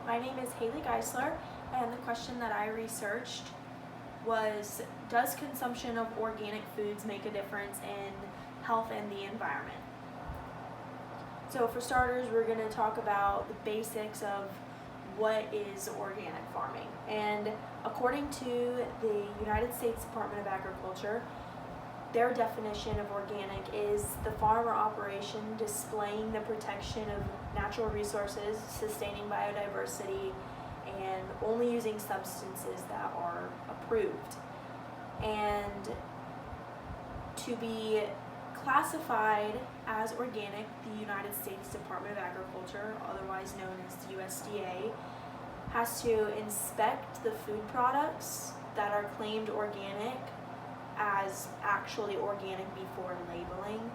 My name is Haley Geisler, and the question that I researched was, does consumption of organic foods make a difference in health and the environment? So for starters, we're going to talk about the basics of what is organic farming. And according to the United States Department of Agriculture, their definition of organic is the farm or operation displaying the protection of natural resources, sustaining biodiversity, and only using substances that are approved. And to be classified as organic, the United States Department of Agriculture, otherwise known as the USDA, has to inspect the food products that are claimed organic as actually organic before labeling.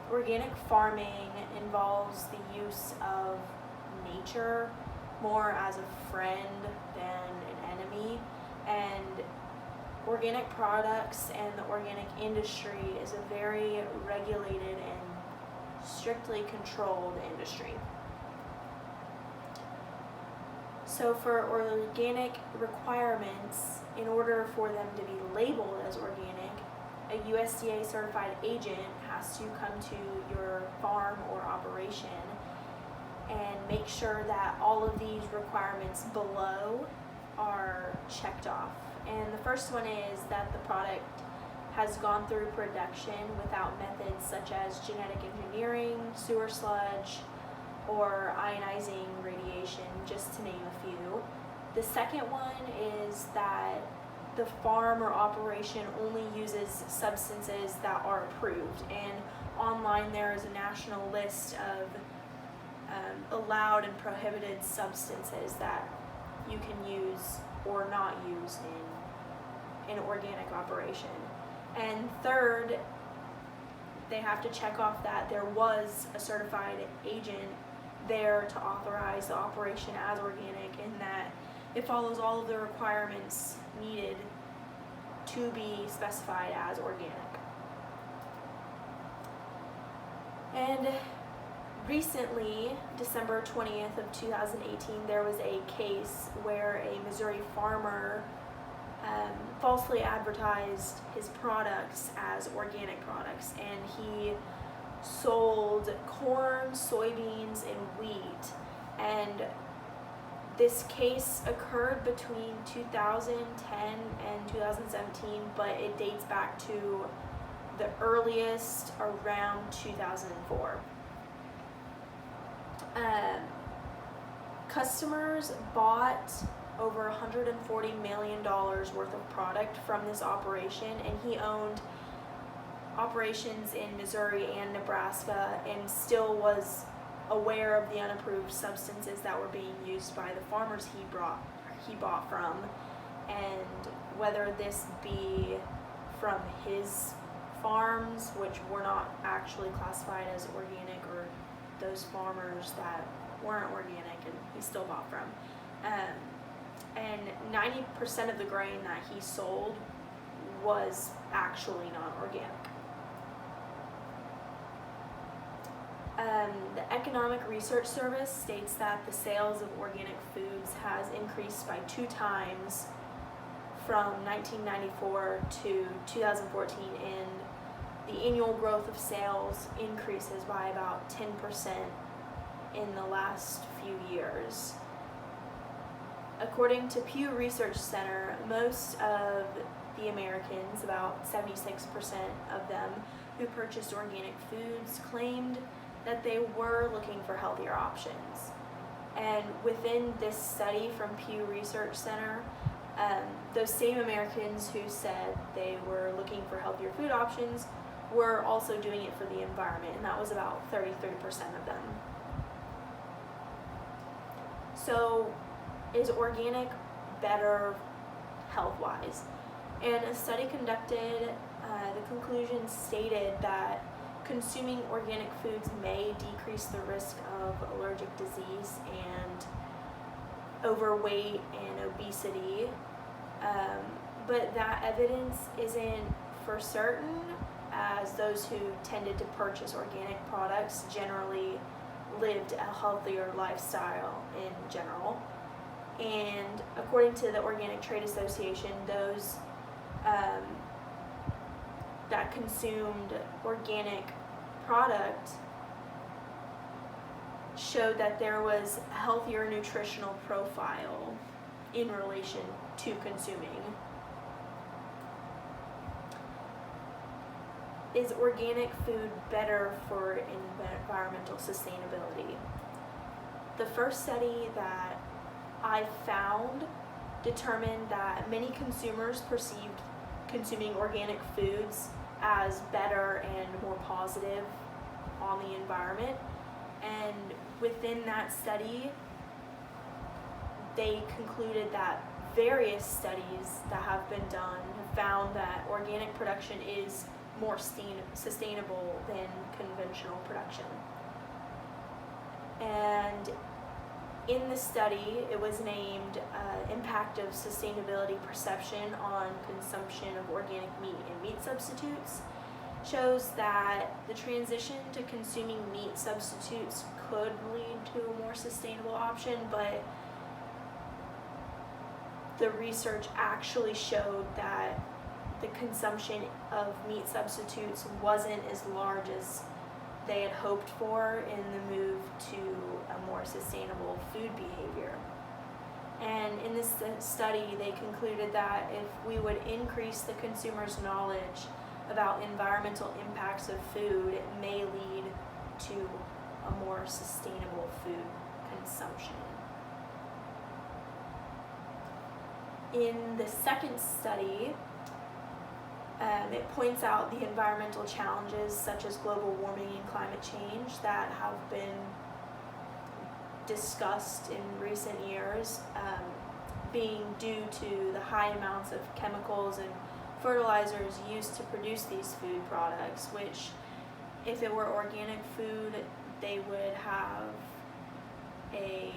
Organic farming involves the use of nature more as a friend than an enemy, and organic products and the organic industry is a very regulated and strictly controlled industry. So for organic requirements, in order for them to be labeled as organic, a USDA certified agent has to come to your farm or operation and make sure that all of these requirements below are checked off. And the first one is that the product has gone through production without methods such as genetic engineering, sewer sludge, or ionizing radiation, just to name a few. The second one is that the farm or operation only uses substances that are approved, and online there is a national list of allowed and prohibited substances that you can use or not use in an organic operation. And third, they have to check off that there was a certified agent there to authorize the operation as organic, and that it follows all of the requirements needed to be specified as organic. And recently, December 20th of 2018, there was a case where a Missouri farmer falsely advertised his products as organic products, and he sold corn, soybeans, and wheat. And this case occurred between 2010 and 2017, but it dates back to the earliest around 2004. Customers bought over $140 million worth of product from this operation, and he owned operations in Missouri and Nebraska and still was aware of the unapproved substances that were being used by the farmers he bought from, and whether this be from his farms, which were not actually classified as organic, or those farmers that weren't organic and he still bought from. And 90% of the grain that he sold was actually not organic. The Economic Research Service states that the sales of organic foods has increased by 2 times from 1994 to 2014, and the annual growth of sales increases by about 10% in the last few years. According to Pew Research Center, most of the Americans, about 76% of them who purchased organic foods, claimed that they were looking for healthier options. And within this study from Pew Research Center, those same Americans who said they were looking for healthier food options were also doing it for the environment, and that was about 33% of them. So, is organic better health-wise? And a study conducted, the conclusion stated that consuming organic foods may decrease the risk of allergic disease and overweight and obesity, but that evidence isn't for certain, as those who tended to purchase organic products generally lived a healthier lifestyle in general. And according to the Organic Trade Association, those that consumed organic product showed that there was a healthier nutritional profile in relation to consuming. Is organic food better for environmental sustainability? The first study that I found determined that many consumers perceived consuming organic foods as better and more positive on the environment. And within that study, they concluded that various studies that have been done have found that organic production is more sustainable than conventional production. And in the study, it was named Impact of Sustainability Perception on Consumption of Organic Meat and Meat Substitutes, shows that the transition to consuming meat substitutes could lead to a more sustainable option, but the research actually showed that the consumption of meat substitutes wasn't as large as they had hoped for in the move to a more sustainable food behavior. And in this study, they concluded that if we would increase the consumer's knowledge about environmental impacts of food, it may lead to a more sustainable food consumption. In the second study, it points out the environmental challenges such as global warming and climate change that have been discussed in recent years, being due to the high amounts of chemicals and fertilizers used to produce these food products, which if it were organic food, they would have a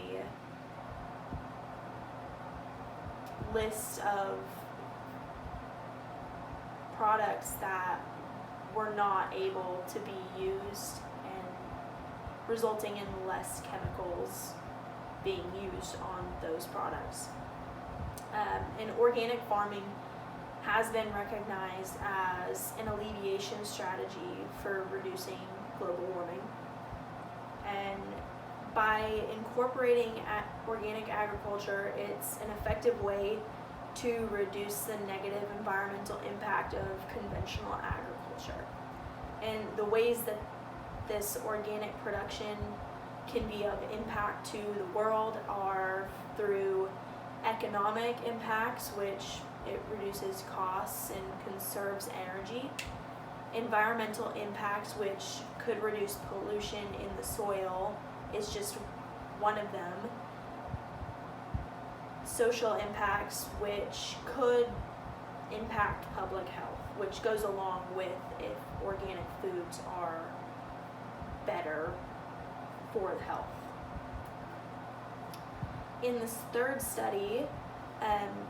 list of products that were not able to be used and resulting in less chemicals being used on those products. And organic farming has been recognized as an alleviation strategy for reducing global warming. And by incorporating organic agriculture, it's an effective way to reduce the negative environmental impact of conventional agriculture. And the ways that this organic production can be of impact to the world are through economic impacts, which it reduces costs and conserves energy, environmental impacts, which could reduce pollution in the soil, is just one of them. Social impacts, which could impact public health, which goes along with if organic foods are better for health. In this third study,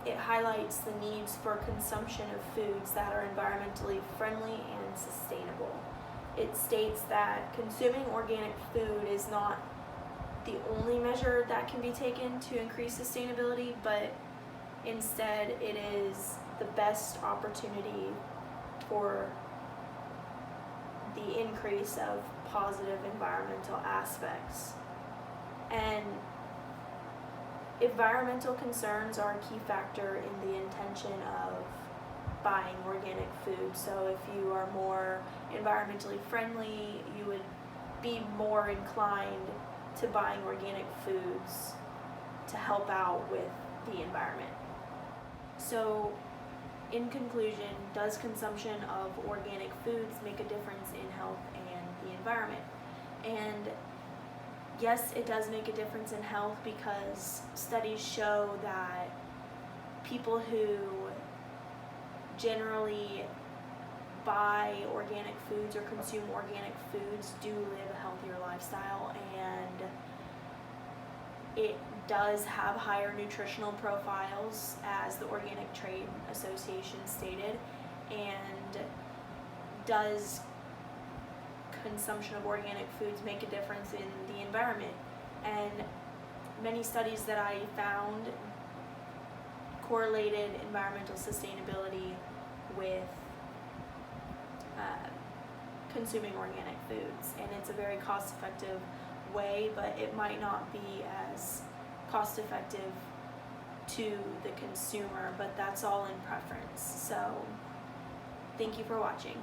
it highlights the needs for consumption of foods that are environmentally friendly and sustainable. It states that consuming organic food is not the only measure that can be taken to increase sustainability, but instead it is the best opportunity for the increase of positive environmental aspects. And environmental concerns are a key factor in the intention of buying organic food. So if you are more environmentally friendly, you would be more inclined to buying organic foods to help out with the environment. So in conclusion, does consumption of organic foods make a difference in health and the environment? And yes, it does make a difference in health, because studies show that people who generally buy organic foods or consume organic foods do live a healthier lifestyle, and it does have higher nutritional profiles, as the Organic Trade Association stated, and does consumption of organic foods make a difference in the environment? And many studies that I found correlated environmental sustainability with consuming organic foods, and it's a very cost-effective way, but it might not be as cost-effective to the consumer, but that's all in preference. So thank you for watching.